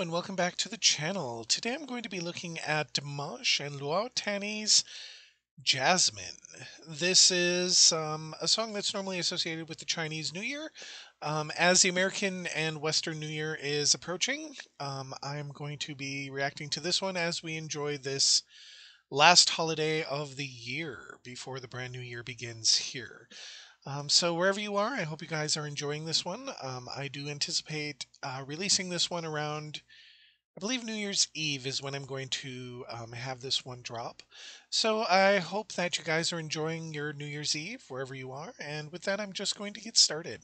and welcome back to the channel. Today I'm going to be looking at Dimash and Luo Tani's Jasmine. This is a song that's normally associated with the Chinese New Year. As the American and Western New Year is approaching, I'm going to be reacting to this one as we enjoy this last holiday of the year before the brand new year begins here. So wherever you are, I hope you guys are enjoying this one. I do anticipate releasing this one around, I believe New Year's Eve is when I'm going to have this one drop. So I hope that you guys are enjoying your New Year's Eve wherever you are. And with that, I'm just going to get started.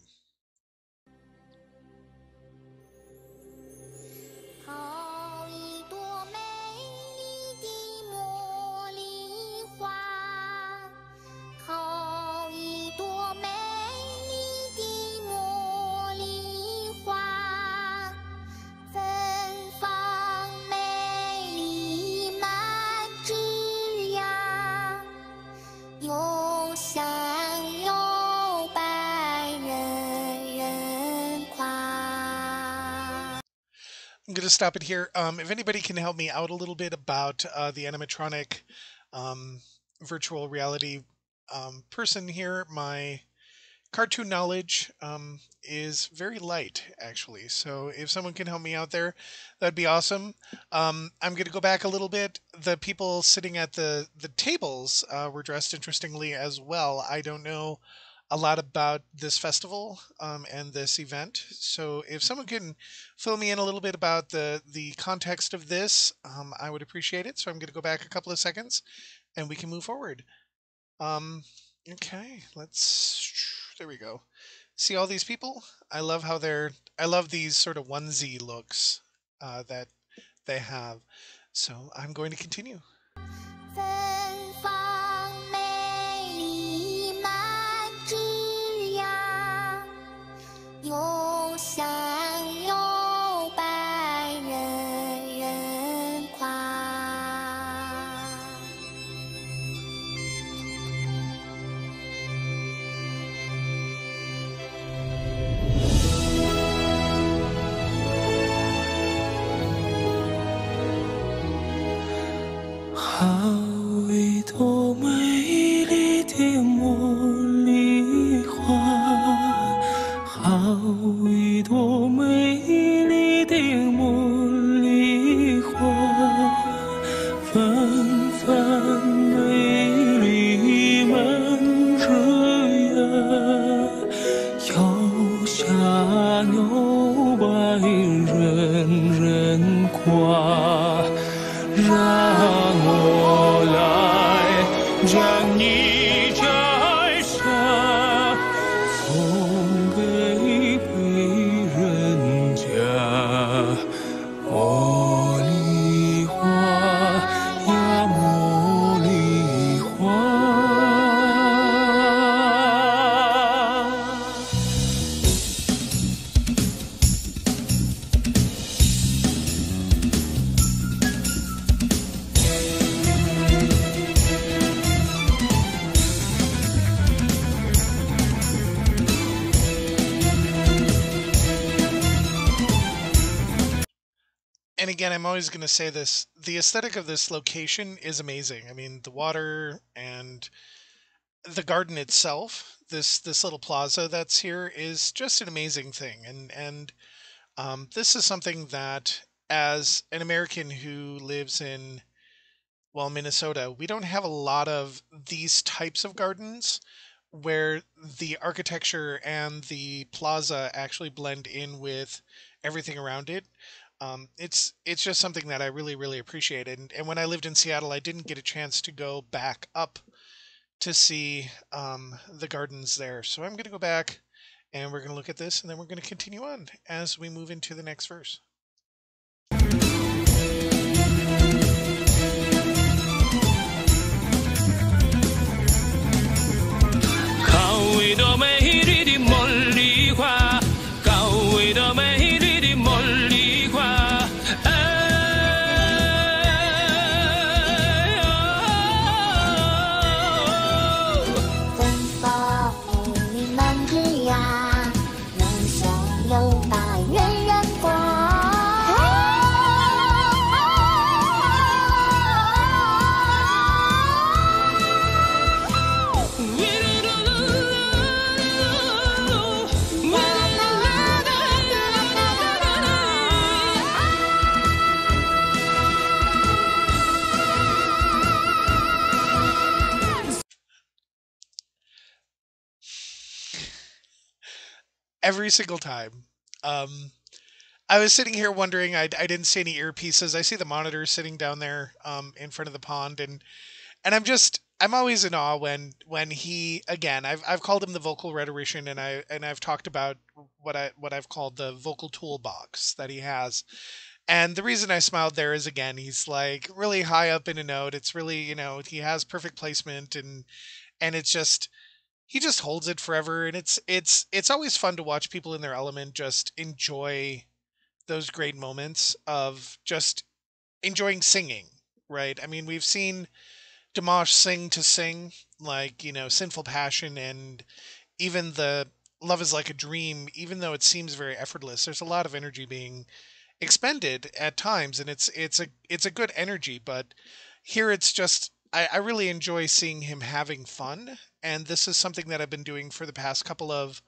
I'm going to stop it here. If anybody can help me out a little bit about the animatronic virtual reality person here, my cartoon knowledge is very light, actually. So if someone can help me out there, that'd be awesome. I'm going to go back a little bit. The people sitting at the tables were dressed interestingly as well. I don't know a lot about this festival and this event. So if someone can fill me in a little bit about the context of this, I would appreciate it. So I'm going to go back a couple of seconds and we can move forward. Okay, there we go. See all these people? I love how I love these sort of onesie looks that they have. So I'm going to continue. And again, I'm always going to say this, the aesthetic of this location is amazing. I mean, the water and the garden itself, this little plaza that's here is just an amazing thing. And this is something that, as an American who lives in, well, Minnesota, we don't have a lot of these types of gardens where the architecture and the plaza actually blend in with everything around it. It's just something that I really, really appreciate. And when I lived in Seattle, I didn't get a chance to go back up to see the gardens there. So I'm going to go back and we're going to look at this and then we're going to continue on as we move into the next verse. every single time. Um, I was sitting here wondering, I didn't see any earpieces. I see the monitor sitting down there in front of the pond, and I'm always in awe when he, again, I've called him the vocal rhetorician, and I've talked about what I've called the vocal toolbox that he has. And the reason I smiled there is, again, he's like really high up in a note. It's really, he has perfect placement, and it's just he just holds it forever, and it's always fun to watch people in their element just enjoy those great moments of just enjoying singing, right? I mean, we've seen Dimash sing to sing, like, Sinful Passion, and even the Love is Like a Dream, even though it seems very effortless, there's a lot of energy being expended at times, and it's a good energy, but here it's just I really enjoy seeing him having fun, and this is something that I've been doing for the past couple of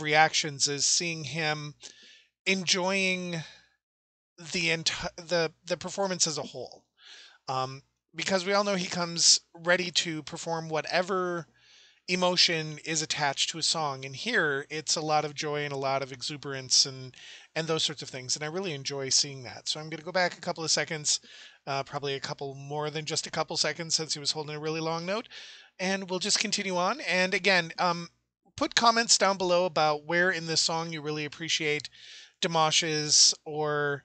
reactions, is seeing him enjoying the performance as a whole. Um, because we all know he comes ready to perform whatever emotion is attached to a song, and here it's a lot of joy and a lot of exuberance and those sorts of things, and I really enjoy seeing that. So I'm going to go back a couple of seconds, probably a couple more than just a couple seconds, since he was holding a really long note, and we'll just continue on. And again, put comments down below about where in this song you really appreciate Dimash's, or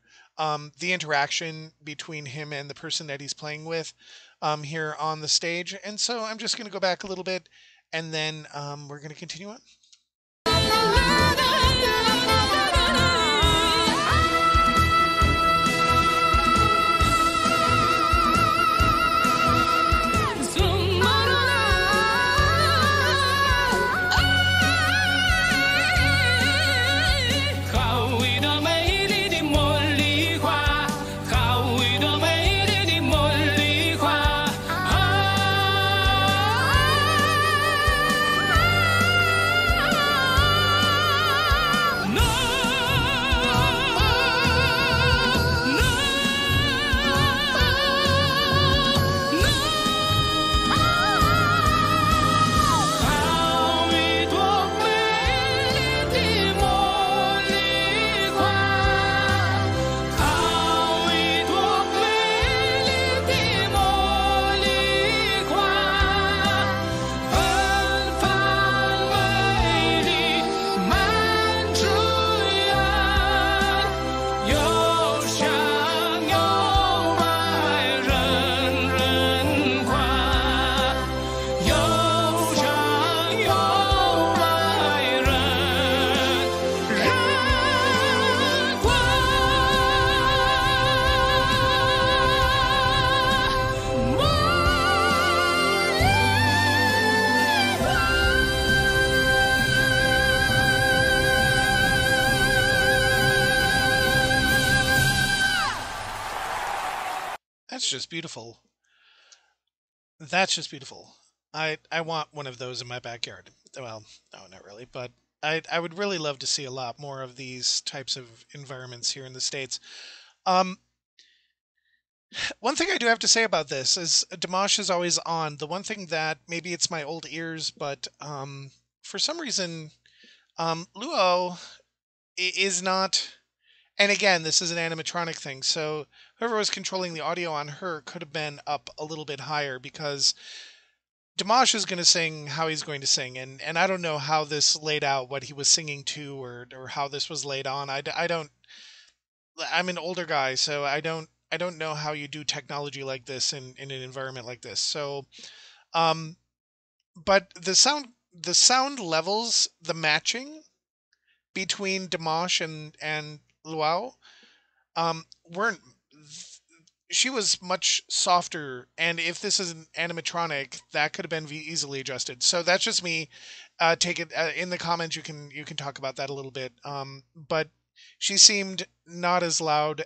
the interaction between him and the person that he's playing with here on the stage. And so I'm just going to go back a little bit, and then we're going to continue on. That's just beautiful. That's just beautiful. I want one of those in my backyard. Well, no, not really, but I would really love to see a lot more of these types of environments here in the States. Um, one thing I do have to say about this is Dimash is always on. The one thing that, maybe it's my old ears, but for some reason, Luo is not. And again, this is an animatronic thing, so whoever was controlling the audio on her could have been up a little bit higher, because Dimash is going to sing how he's going to sing, and I don't know how this laid out, what he was singing to, or how this was laid on. I don't. I'm an older guy, so I don't know how you do technology like this in an environment like this. So, um, but the sound levels, the matching between Dimash and Luau, weren't. She was much softer, and if this is an animatronic, that could have been easily adjusted. So that's just me. Take it in the comments. You can talk about that a little bit. But she seemed not as loud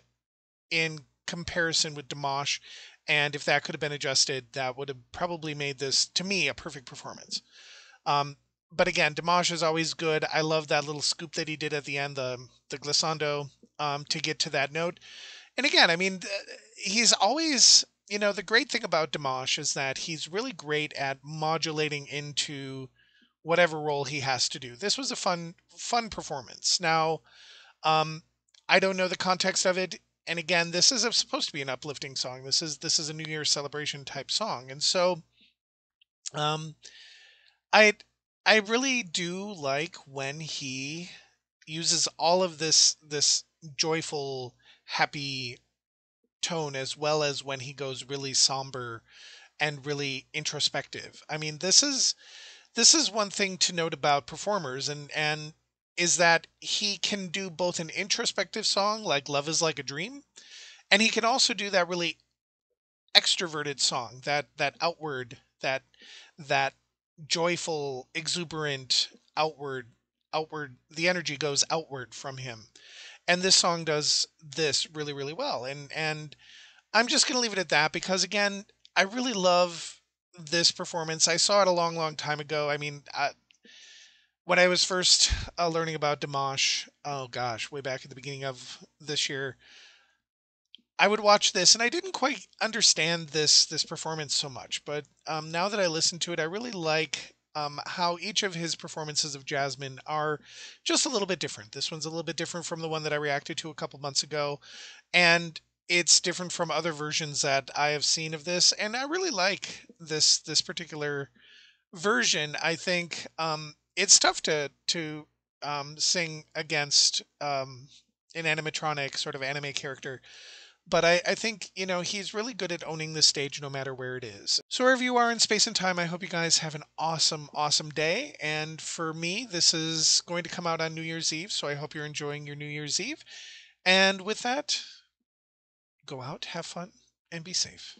in comparison with Dimash, and if that could have been adjusted, that would have probably made this, to me, a perfect performance. But again, Dimash is always good. I love that little scoop that he did at the end, the glissando, to get to that note. And again, I mean, he's always, the great thing about Dimash is that he's really great at modulating into whatever role he has to do. This was a fun performance. Now, um, I don't know the context of it, and again, this is supposed to be an uplifting song. This is a New Year's celebration type song, and so um, I I really do like when he uses all of this joyful, happy tone, as well as when he goes really somber and really introspective. I mean, this is one thing to note about performers, and is that he can do both an introspective song like Love is Like a Dream, and he can also do that really extroverted song, that outward, that joyful, exuberant, outward, the energy goes outward from him. And this song does this really, really well. And I'm just going to leave it at that, because again, I really love this performance. I saw it a long, long time ago. I mean, when I was first learning about Dimash, oh gosh, way back at the beginning of this year, I would watch this, and I didn't quite understand this performance so much. But now that I listen to it, I really like how each of his performances of Jasmine are just a little bit different. This one's a little bit different from the one that I reacted to a couple months ago, and it's different from other versions that I have seen of this. And I really like this particular version. I think it's tough to sing against an animatronic sort of anime character, but I think, he's really good at owning the stage no matter where it is. So wherever you are in space and time, I hope you guys have an awesome, awesome day. And for me, this is going to come out on New Year's Eve, so I hope you're enjoying your New Year's Eve. And with that, go out, have fun, and be safe.